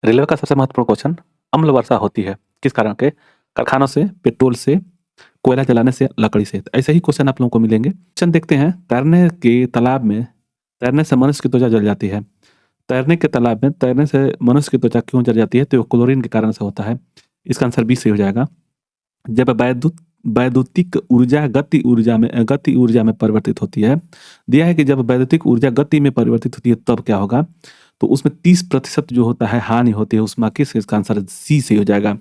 Railway का सबसे महत्वपूर्ण क्वेश्चन, अम्ल वर्षा होती है किस कारण के? कारखानों से, पेट्रोल से, कोयला जलाने से, लकड़ी से। तो ऐसे ही क्वेश्चन आप लोगों को मिलेंगे। क्वेश्चन देखते हैं, तैरने के तालाब में तैरने से मनुष्य की त्वचा जल जाती है। तैरने के तालाब में तैरने से मनुष्य की त्वचा क्यों जल जाती है? तो क्लोरीन के कारण से होता है। इसका आंसर बी सही हो जाएगा। जब वैद्युतिक ऊर्जा गति ऊर्जा में परिवर्तित होती है। दिया है कि जब वैद्युतिक ऊर्जा गति में परिवर्तित होती है तब क्या होगा? तो उसमें 30% जो होता है हानि होती है ऊष्मा की। इसका आंसर सी सही हो जाएगा।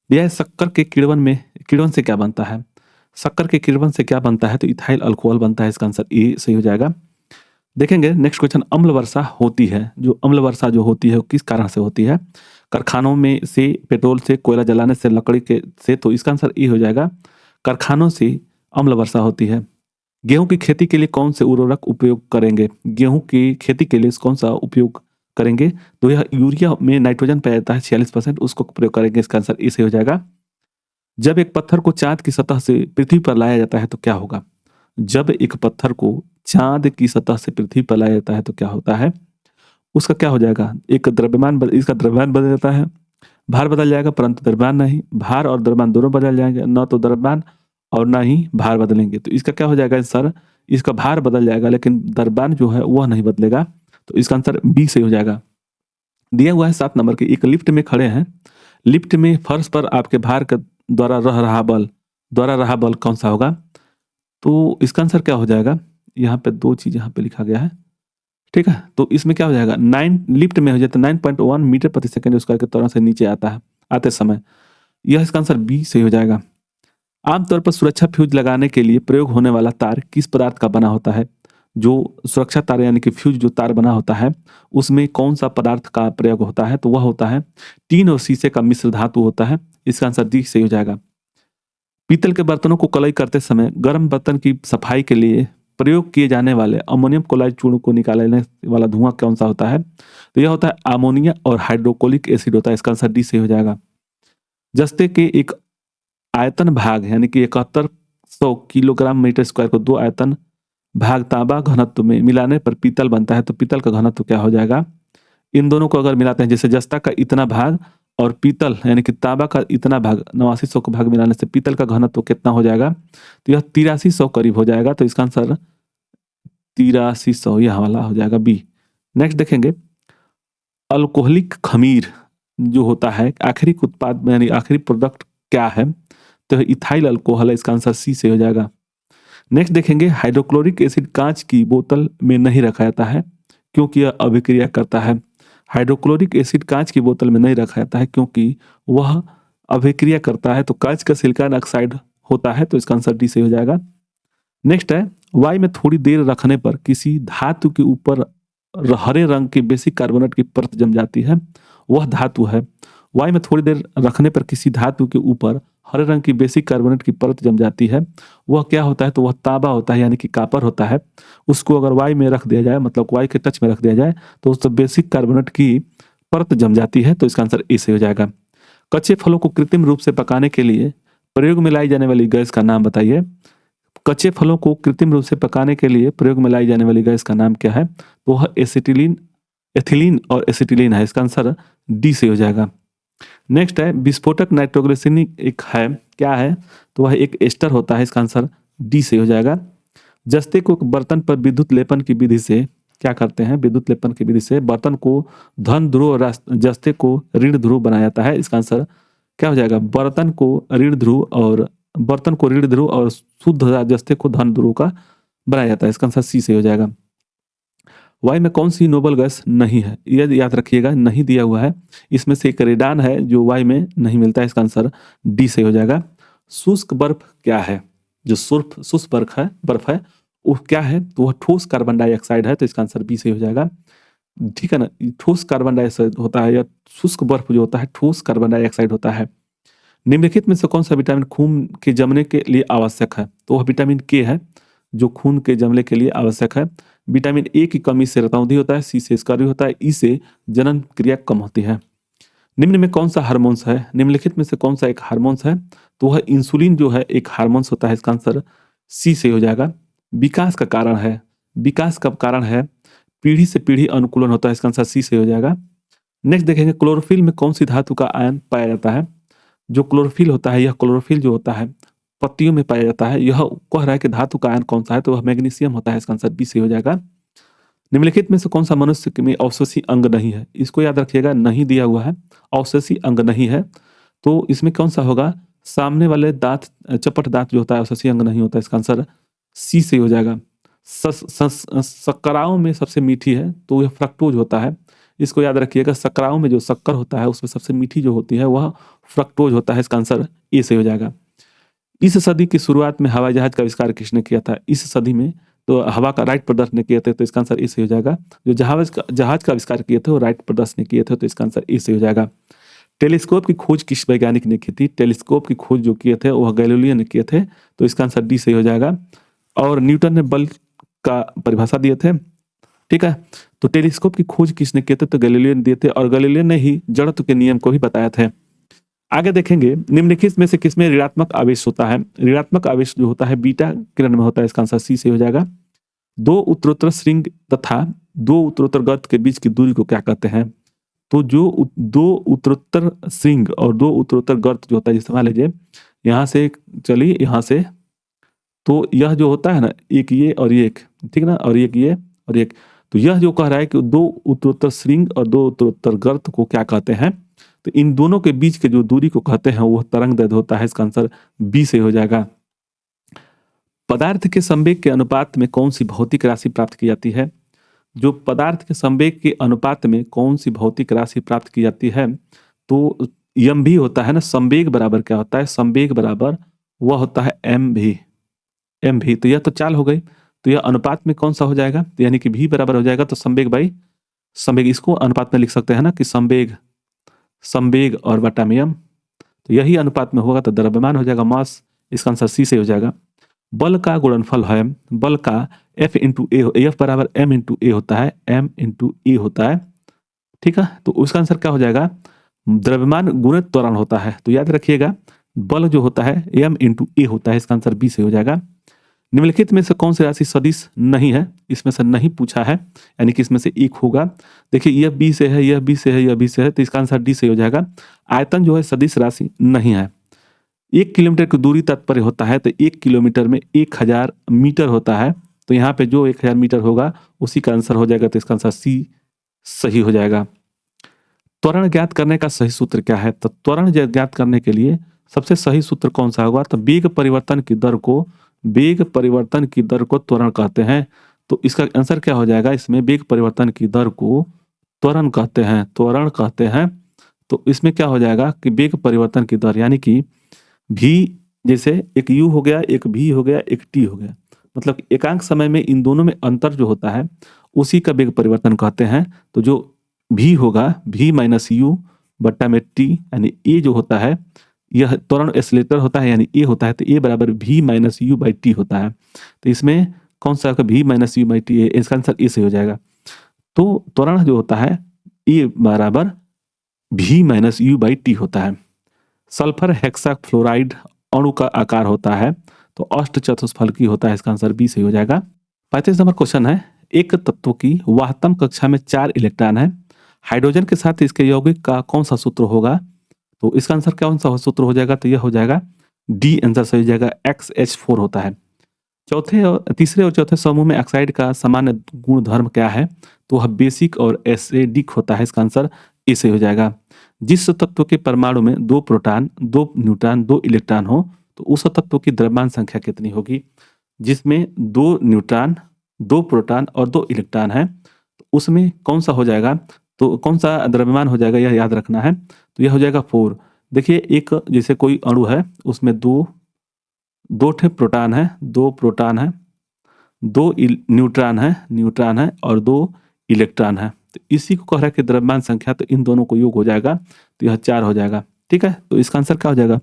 दिया है शक्कर के किण्वन से क्या बनता है? शक्कर के किण्वन से क्या बनता है? तो इथाइल अल्कोहल बनता है। इसका आंसर ए सही हो जाएगा। देखेंगे नेक्स्ट क्वेश्चन, अम्ल वर्षा होती है। जो अम्ल वर्षा जो होती है वो किस कारण से होती है? कारखानों में से, पेट्रोल से, कोयला जलाने से, लकड़ी के से। तो इसका आंसर ए हो जाएगा। कारखानों से अम्ल वर्षा होती है। गेहूं की खेती के लिए कौन से उर्वरक उपयोग करेंगे? गेहूं की खेती के लिए कौन सा उपयोग करेंगे? तो यह यूरिया में नाइट्रोजन पाया जाता है 46%, उसको प्रयोग करेंगे। इसका आंसर ए सही हो जाएगा। जब एक पत्थर को चांद की सतह से पृथ्वी पर लाया जाता है तो क्या होगा? जब एक पत्थर को चांद की सतह से पृथ्वी पर लाया जाता है तो क्या होता है? उसका क्या हो जाएगा? इसका द्रव्यमान बदल जाता है, भार बदल जाएगा, परंतु द्रव्यमान नहीं। भार और द्रव्यमान दोनों बदल जाएंगे, न तो द्रव्यमान और ना ही भार बदलेंगे। तो इसका क्या हो जाएगा सर? इसका भार बदल जाएगा लेकिन द्रव्यमान जो है वह नहीं बदलेगा। तो इसका आंसर बी सही हो जाएगा। दिया हुआ है 7 नंबर के, एक लिफ्ट में खड़े हैं। लिफ्ट में फर्श पर आपके भार का द्वारा रहा बल कौन सा होगा? तो इसका आंसर क्या हो जाएगा? यहाँ पे 2 चीज यहाँ पे लिखा गया है, ठीक है। तो इसमें क्या हो जाएगा? 9 लिफ्ट में हो जाता है 9.1 मीटर प्रति सेकंड स्क्वायर के तरह से नीचे आता है आते समय। यह इसका आंसर बी सही हो जाएगा। आमतौर पर सुरक्षा फ्यूज लगाने के लिए प्रयोग होने वाला तार किस पदार्थ का बना होता है? जो सुरक्षा तार यानी कि फ्यूज जो तार बना होता है उसमें कौन सा पदार्थ का प्रयोग होता है? तो वह होता है टीन और शीशे का मिश्र धातु होता है। इसका आंसर डी सही हो जाएगा। पीतल के बर्तनों को कलई करते समय गर्म बर्तन की सफाई के लिए प्रयोग किए जाने वाले अमोनियम क्लोराइड चूर्ण को निकालने वाला धुआं कौन सा होता है? तो यह होता है अमोनिया और हाइड्रोक्लोरिक एसिड होता है। इसका आंसर डी सही हो जाएगा। जस्ते के एक आयतन भाग यानी कि 7100 किलोग्राम मीटर स्क्वायर को 2 आयतन भाग तांबा घनत्व में मिलाने पर पीतल बनता है। तो पीतल का घनत्व क्या हो जाएगा? इन दोनों को अगर मिलाते हैं, जैसे जस्ता का इतना भाग और पीतल यानी कि तांबा का इतना भाग, 8900 का भाग मिलाने से पीतल का घनत्व कितना हो जाएगा? तो यह 8300 करीब हो जाएगा। तो इसका आंसर 8300 यह वाला हो जाएगा बी। नेक्स्ट देखेंगे, अल्कोहलिक खमीर जो होता है आखिरी उत्पाद यानी आखिरी प्रोडक्ट क्या है? तो इथाइल अल्कोहल है। इसका आंसर सी से हो जाएगा। नेक्स्ट देखेंगे, हाइड्रोक्लोरिक एसिड कांच की बोतल में नहीं रखा जाता है क्योंकि यह अभिक्रिया करता है। हाइड्रोक्लोरिक एसिड कांच की बोतल में नहीं रखा जाता है क्योंकि वह अभिक्रिया करता है। तो कांच का सिलिकॉन ऑक्साइड होता है। तो इसका आंसर डी से हो जाएगा। नेक्स्ट है, वायु में थोड़ी देर रखने पर किसी धातु के ऊपर हरे रंग की बेसिक कार्बोनेट की परत जम जाती है, वह धातु है। वायु में थोड़ी देर रखने पर किसी धातु के ऊपर हरे रंग की बेसिक कार्बोनेट की परत जम जाती है, वह क्या होता है? तो वह तांबा होता है यानी कि कापर होता है। उसको अगर वायु में रख दिया जाए, मतलब वायु के टच में रख दिया जाए, तो उस बेसिक कार्बोनेट की परत जम जाती है। तो इसका आंसर ए से हो जाएगा। कच्चे फलों को कृत्रिम रूप से पकाने के लिए प्रयोग में लाई जाने वाली गैस का नाम बताइए। कच्चे फलों को कृत्रिम रूप से पकाने के लिए प्रयोग में लाई जाने वाली गैस का नाम क्या है? तो वह एथिलीन और एसिटिलीन है। इसका आंसर डी से हो जाएगा। नेक्स्ट है, विस्फोटक नाइट्रोग्लिसरीन एक है, क्या है? तो वह एक एस्टर होता है। इसका आंसर डी से हो जाएगा। जस्ते को बर्तन पर विद्युत लेपन की विधि से क्या करते हैं? विद्युत लेपन की विधि से बर्तन को धन ध्रुव और जस्ते को ऋण ध्रुव बनाया जाता है। इसका आंसर क्या हो जाएगा? बर्तन को ऋण ध्रुव और शुद्ध जस्ते को धन ध्रुव का बनाया जाता है। इसका आंसर सी से हो जाएगा। वायु में कौन सी नोबल गैस नहीं है? यह याद रखिएगा, नहीं दिया हुआ है। इसमें से एक रेडान है जो वायु में नहीं मिलता है। इसका आंसर डी से हो जाएगा। शुष्क बर्फ क्या है? जो शुष्क बर्फ है वो क्या है? तो वह ठोस कार्बन डाइऑक्साइड है। तो इसका आंसर बी से हो जाएगा। ठीक है ना, ठोस कार्बन डाइऑक्साइड होता है या शुष्क बर्फ जो होता है ठोस कार्बन डाइऑक्साइड होता है। निम्नलिखित में से कौन सा विटामिन खून के जमने के लिए आवश्यक है? तो वह विटामिन के है जो खून के जमने के लिए आवश्यक है। विटामिन ए की कमी से रतौंधी होता है, सी से स्कर्वी होता है, ई से जनन क्रिया कम होती है। निम्न में कौन सा हार्मोन्स है? निम्नलिखित में से कौन सा एक हार्मोन्स है? तो वह इंसुलिन जो है एक हार्मोन्स होता है। इसका आंसर सी से हो जाएगा। विकास का कारण है, विकास का कारण है पीढ़ी से पीढ़ी अनुकूलन होता है। इसका आंसर सी से हो जाएगा। नेक्स्ट देखेंगे क्लोरोफिल में कौन सी धातु का आयन पाया जाता है। जो क्लोरोफिल होता है, यह क्लोरोफिल जो होता है पत्तियों में पाया जाता है। यह कह रहा है कि धातु का आयन कौन सा है, तो वह मैग्नीशियम होता है। इसका आंसर बी से हो जाएगा। निम्नलिखित में से कौन सा मनुष्य में अवशेषी अंग नहीं है। इसको याद रखिएगा, नहीं दिया हुआ है, अवशेषी अंग नहीं है, तो इसमें कौन सा होगा, सामने वाले दांत, चपट दांत जो होता है अवशेषी अंग नहीं होता। इसका आंसर सी से हो जाएगा। शक्कराओं में सबसे मीठी है तो यह फ्रक्टोज होता है। इसको याद रखिएगा, शक्कराओं में जो शक्कर होता है उसमें सबसे मीठी जो होती है वह फ्रक्टोज होता है। इसका आंसर ए से हो जाएगा। इस सदी की शुरुआत में हवाई जहाज का आविष्कार किसने किया था। इस सदी में तो हवा का राइट ब्रदर्स ने किए थे, तो इसका आंसर ए से हो जाएगा। जो जहाज का आविष्कार किए थे वो राइट ब्रदर्स ने किए थे, तो इसका आंसर ए से हो जाएगा। टेलीस्कोप की खोज किस वैज्ञानिक ने की थी। टेलीस्कोप की खोज जो किए थे वह गैलीलियो ने किए थे, तो इसका आंसर डी से हो जाएगा। और न्यूटन ने बल का परिभाषा दिए थे, ठीक है। तो टेलीस्कोप की खोज किसने किए थे, तो गैलीलियो ने दिए थे, और गैलीलियो ने ही जड़त्व के नियम को भी बताया थे। आगे देखेंगे निम्नलिखित में से किसमें ऋणात्मक आवेश होता है। ऋणात्मक आवेश जो होता है बीटा किरण में होता है। इसका आंसर सी से हो जाएगा। दो उत्तरोत्तर श्रृंग तथा दो उत्तरोत्तर गर्त के बीच की दूरी को क्या कहते हैं। तो जो दो उत्तरोत्तर श्रृंग और दो उत्तरोत्तर गर्त जो होता है, जैसे मान लीजिए यहाँ से चलिए यहाँ से, तो यह जो होता है ना, एक ये और ये एक, ठीक ना, और एक ये और एक, तो यह जो कह रहा है कि दो उत्तरोत्तर श्रृंग और दो उत्तरोत्तर गर्त को क्या कहते हैं, तो इन दोनों के बीच के जो दूरी को कहते हैं वह तरंग दैर्ध्य होता है। इसका आंसर बी से हो जाएगा। पदार्थ के संवेग के अनुपात में कौन सी भौतिक राशि प्राप्त की जाती है। जो पदार्थ के संवेग के अनुपात में कौन सी भौतिक राशि प्राप्त की जाती है, तो यम भी होता है ना। संवेग बराबर क्या होता है, संवेग बराबर वह होता है एम भी, एम भी। तो यह तो चाल हो गई, तो यह अनुपात में कौन सा हो जाएगा, तो यानी कि भी बराबर हो जाएगा, तो संवेग बाई संवेग। इसको अनुपात में लिख सकते हैं ना कि संवेग, संवेग और बटा में यम, तो यही अनुपात में होगा, तो द्रव्यमान हो जाएगा मास। इसका आंसर सी से हो जाएगा। बल का गुणनफल है, बल का एफ इंटू ए, एफ बराबर एम इंटू ए होता है, एम इंटू ए होता है, ठीक है। तो उसका आंसर क्या हो जाएगा, द्रव्यमान गुणित त्वरण होता है। तो याद रखिएगा, बल जो होता है एम इंटू ए होता है। इसका आंसर बी से हो जाएगा। निम्नलिखित में से कौन सी राशि सदिश नहीं है। इसमें से नहीं पूछा है, यानी कि इसमें से एक होगा। देखिए यह बी से है, यह बी से है, यह बी से है, तो इसका आंसर डी से हो जाएगा। आयतन जो है सदिश राशि नहीं है। 1 किलोमीटर की दूरी तात्पर्य होता है, तो 1 किलोमीटर में 1000 मीटर होता है, तो यहाँ पे जो 1000 मीटर होगा उसी का आंसर हो जाएगा, तो इसका आंसर सी सही हो जाएगा। त्वरण ज्ञात करने का सही सूत्र क्या है। तो त्वरण ज्ञात करने के लिए सबसे सही सूत्र कौन सा होगा, तो वेग परिवर्तन की दर को, वेग परिवर्तन की दर को त्वरण कहते हैं। तो इसका आंसर क्या हो जाएगा, इसमें वेग परिवर्तन की दर को त्वरण कहते हैं, त्वरण कहते हैं। तो इसमें क्या हो जाएगा कि वेग परिवर्तन की दर, यानी कि भी, जैसे एक u हो गया, एक v हो गया, एक t हो गया, मतलब एकांक समय में इन दोनों में अंतर जो होता है उसी का वेग परिवर्तन कहते हैं। तो जो v होगा, v माइनस यू बट्टा में t, यानी a जो होता है यह त्वरण एक्सेलेरेटर होता है, यानी a होता है, तो a बराबर v minus you by T होता है। तो इसमें कौन सा v minus you by T है, इसका आंसर ए से हो जाएगा। तो त्वरण जो होता है a बराबर v minus you by T होता है। सल्फर हेक्साफ्लोराइड अणु का आकार होता है, तो अष्ट चतुष्फलकी होता है। इसका आंसर बी से हो जाएगा। 35 नंबर क्वेश्चन है, एक तत्व की वाहतम कक्षा में 4 इलेक्ट्रॉन है, हाइड्रोजन के साथ इसके यौगिक का कौन सा सूत्र होगा। तो इसका आंसर कौन सा सूत्र हो जाएगा, तो यह हो जाएगा डी, आंसर सही हो जाएगा, XH4 होता है। तीसरे और चौथे समूह में ऑक्साइड का सामान्य गुण धर्म क्या है, तो वह बेसिक और एसिडिक होता है। इसका आंसर ए से हो जाएगा। जिस तत्व के परमाणु में 2 प्रोटॉन, 2 न्यूट्रॉन, 2 इलेक्ट्रॉन हो, तो उस तत्व की द्रव्यमान संख्या कितनी होगी। जिसमें 2 न्यूट्रॉन, 2 प्रोटॉन और 2 इलेक्ट्रॉन है, तो उसमें कौन सा हो जाएगा, तो कौन सा द्रव्यमान हो जाएगा, यह याद रखना है। तो यह हो जाएगा 4। देखिए एक जैसे कोई अणु है, उसमें दो ठे प्रोटॉन है, 2 प्रोटॉन है, 2 न्यूट्रॉन है और 2 इलेक्ट्रॉन है, तो इसी को कह रहा है कि द्रव्यमान संख्या, तो इन दोनों को योग हो जाएगा, तो यह 4 हो जाएगा, ठीक है। तो इसका आंसर क्या हो जाएगा,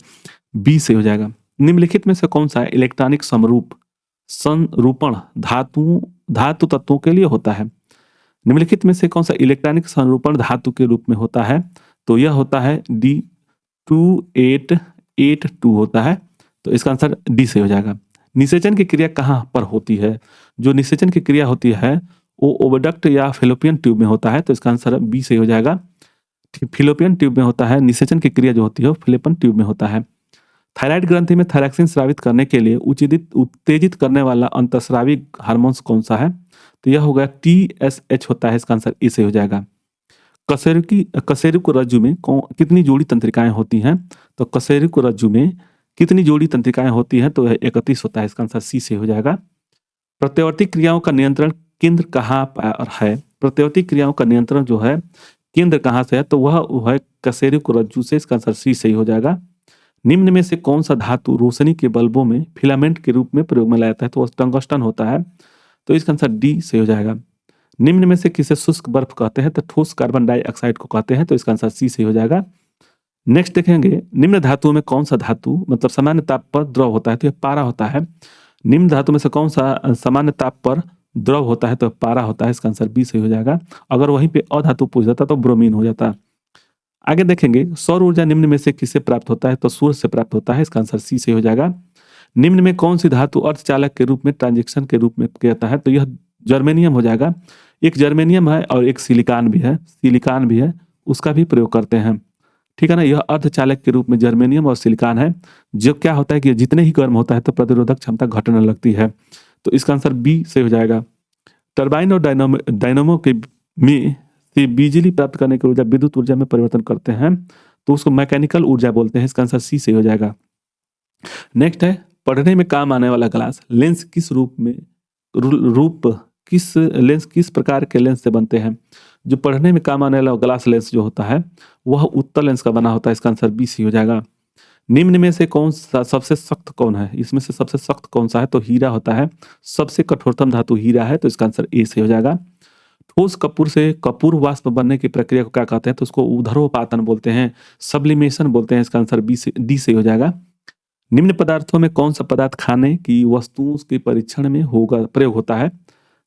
बी से हो जाएगा। निम्नलिखित में से कौन सा इलेक्ट्रॉनिक संरूपण धातु तत्वों के लिए होता है। निम्नलिखित में से कौन सा इलेक्ट्रॉनिक संरूपण धातु के रूप में होता है, तो यह होता है D2882 होता है, तो इसका आंसर डी से हो जाएगा। निषेचन की क्रिया कहाँ पर होती है। जो निषेचन की क्रिया होती है वो ओविडक्ट या फेलोपियन ट्यूब में होता है, तो इसका आंसर बी से हो जाएगा। फिलोपियन ट्यूब में होता है। निषेचन की क्रिया जो होती है वो फिलिपन ट्यूब में होता है। थायराइड ग्रंथि में थायरॉक्सिन स्रावित करने के लिए उत्तेजित करने वाला अंतःस्रावी हार्मोन्स कौन सा है? तो यह होगा TSH होता है, इसका आंसर ए से हो जाएगा। कशेरुक रज्जु में कितनी जोड़ी तंत्रिकाएं होती हैं? तो कशेरुक रज्जु में कितनी जोड़ी तंत्रिकाएं होती हैं? तो 31 होता है, इसका आंसर सी से हो जाएगा। प्रत्यावर्ती क्रियाओं का नियंत्रण केंद्र कहाँ पर है? प्रत्यावर्ती क्रियाओं का नियंत्रण जो है केंद्र कहाँ से है? तो वह है कशेरुक रज्जु से, इसका आंसर सी सही हो जाएगा। निम्न में से कौन सा धातु रोशनी के बल्बों में फिलामेंट के रूप में प्रयोग में लाया जाता है? तो टंगस्टन होता है, तो इसका आंसर डी से हो जाएगा। निम्न में से किसे शुष्क बर्फ कहते हैं? तो ठोस कार्बन डाइऑक्साइड को कहते हैं, तो इसका आंसर सी से हो जाएगा। नेक्स्ट देखेंगे, निम्न धातुओं में कौन सा धातु मतलब सामान्य ताप पर द्रव होता है? तो यह पारा होता है। निम्न धातु में से कौन सा सामान्य ताप पर द्रव होता है? तो पारा होता है, इसका आंसर बी सही हो जाएगा। अगर वहीं पे अधातु पूछ जाता तो ब्रोमीन हो जाता। आगे देखेंगे, सौर ऊर्जा निम्न में से किससे प्राप्त होता है? तो सूर्य से प्राप्त होता है, इसका आंसर सी से हो जाएगा। निम्न में कौन सी धातु अर्धचालक के रूप में ट्रांजेक्शन के रूप में कहता है? तो यह जर्मेनियम हो जाएगा। एक जर्मेनियम है और एक सिलिकॉन भी है, उसका भी प्रयोग करते हैं, ठीक है ना। यह अर्धचालक के रूप में जर्मेनियम और सिलिकॉन है। जो क्या होता है कि जितने ही गर्म होता है तो प्रतिरोधक क्षमता घटने लगती है, तो इसका आंसर बी से हो जाएगा। टरबाइन और डायनामो के में से बिजली प्राप्त करने की ऊर्जा विद्युत ऊर्जा में परिवर्तन करते हैं, तो उसको मैकेनिकल ऊर्जा बोलते हैं, इसका आंसर सी से हो जाएगा। नेक्स्ट है, पढ़ने में काम आने वाला ग्लास लेंस किस लेंस किस प्रकार के लेंस से बनते हैं? जो पढ़ने में काम आने वाला ग्लास लेंस जो होता है वह उत्तल लेंस का बना होता है, इसका आंसर बी सी हो जाएगा। निम्न में से कौन सा सबसे सख्त कौन है? इसमें से सबसे सख्त कौन सा है? तो हीरा होता है। सबसे कठोरतम धातु हीरा है, तो इसका आंसर ए से हो जाएगा। ठोस कपूर से कपूर वाष्प बनने की प्रक्रिया को क्या कहते हैं? तो उसको ऊर्ध्वपातन बोलते हैं, सब्लिमेशन बोलते हैं, इसका आंसर डी से हो जाएगा। निम्न पदार्थों में कौन सा पदार्थ खाने की वस्तुओं के परीक्षण में प्रयोग होता है?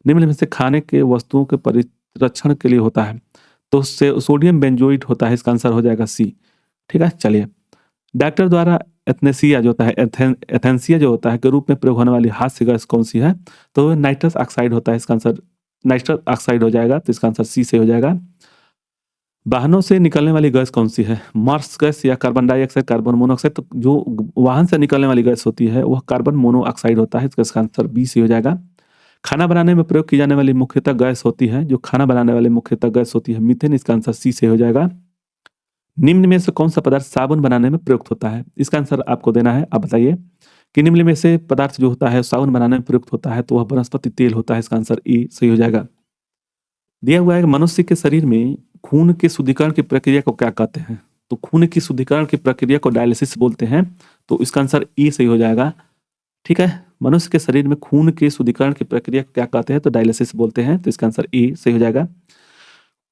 निम्न में से खाने के वस्तुओं के परीक्षण के लिए होता है, तो सोडियम बेंजोइट होता है, इसका आंसर हो जाएगा सी, ठीक है। चलिए, डॉक्टर द्वारा एथनेसिया जो होता है एथेंसिया जो होता है के रूप में प्रयोग होने वाली हास्य गैस कौन सी है? तो नाइट्रस ऑक्साइड होता है, इसका आंसर नाइट्रस ऑक्साइड हो जाएगा, तो इसका आंसर सी से हो जाएगा। वाहनों से निकलने वाली गैस कौन सी है? मार्स गैस या कार्बन डाइऑक्साइड, कार्बन मोनोऑक्साइड? तो जो वाहन से निकलने वाली गैस होती है वह कार्बन मोनोऑक्साइड होता है, इसका आंसर बी से हो जाएगा। खाना बनाने में प्रयोग की जाने वाली मुख्यतः गैस होती है, जो खाना बनाने वाली मुख्यतः गैस होती है मीथेन, इसका आंसर सी से हो जाएगा। निम्न में से कौन सा पदार्थ साबुन बनाने में प्रयुक्त होता है? इसका आंसर आपको देना है। आप बताइए कि निम्न में से पदार्थ जो होता है साबुन बनाने में प्रयुक्त होता है, तो वह वनस्पति तेल होता है, इसका आंसर ए सही हो जाएगा। दिया हुआ है, मनुष्य के शरीर में खून के शुद्धिकरण की प्रक्रिया को क्या कहते हैं? तो खून की शुद्धिकरण की प्रक्रिया को डायलिसिस बोलते हैं, तो इसका आंसर ए सही हो जाएगा, ठीक है। मनुष्य के शरीर में खून के शुद्धिकरण की प्रक्रिया क्या कहते हैं? तो डायलिसिस बोलते हैं, तो इसका आंसर ए सही हो जाएगा।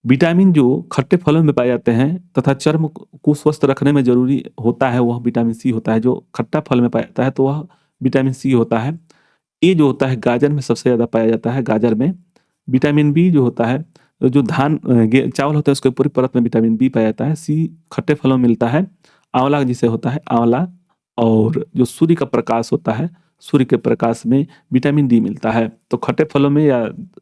विटामिन जो खट्टे फलों में पाए जाते हैं तथा चर्म को स्वस्थ रखने में जरूरी होता है, वह विटामिन सी होता है। जो खट्टा फल में पाया जाता है तो वह विटामिन सी होता है। ए जो होता है गाजर में सबसे ज़्यादा पाया जाता है, गाजर में। विटामिन बी जो होता है, जो चावल होता है उसके पूरी परत में विटामिन बी पाया जाता है। सी खट्टे फलों में मिलता है। आंवला जिसे होता है आंवला, और जो सूर्य का प्रकाश होता है, सूर्य के प्रकाश में विटामिन डी मिलता है। तो खट्टे फलों में या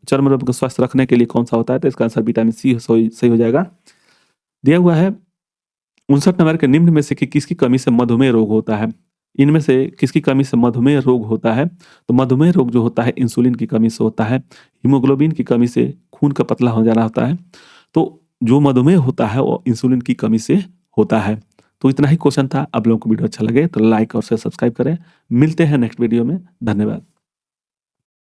चर्म रोग को स्वस्थ रखने के लिए कौन सा होता है? तो इसका आंसर विटामिन सी सही हो जाएगा। दिया हुआ है 59 नंबर के, निम्न में से किसकी कमी से मधुमेह रोग होता है? इनमें से किसकी कमी से मधुमेह रोग होता है? तो मधुमेह रोग जो होता है इंसुलिन की कमी से होता है, हीमोग्लोबिन की कमी से खून का पतला हो जाना होता है। तो जो मधुमेह होता है वो इंसुलिन की कमी से होता है। तो इतना ही क्वेश्चन था। आप लोगों को वीडियो अच्छा लगे तो लाइक और सब्सक्राइब करें। मिलते हैं नेक्स्ट वीडियो में। धन्यवाद।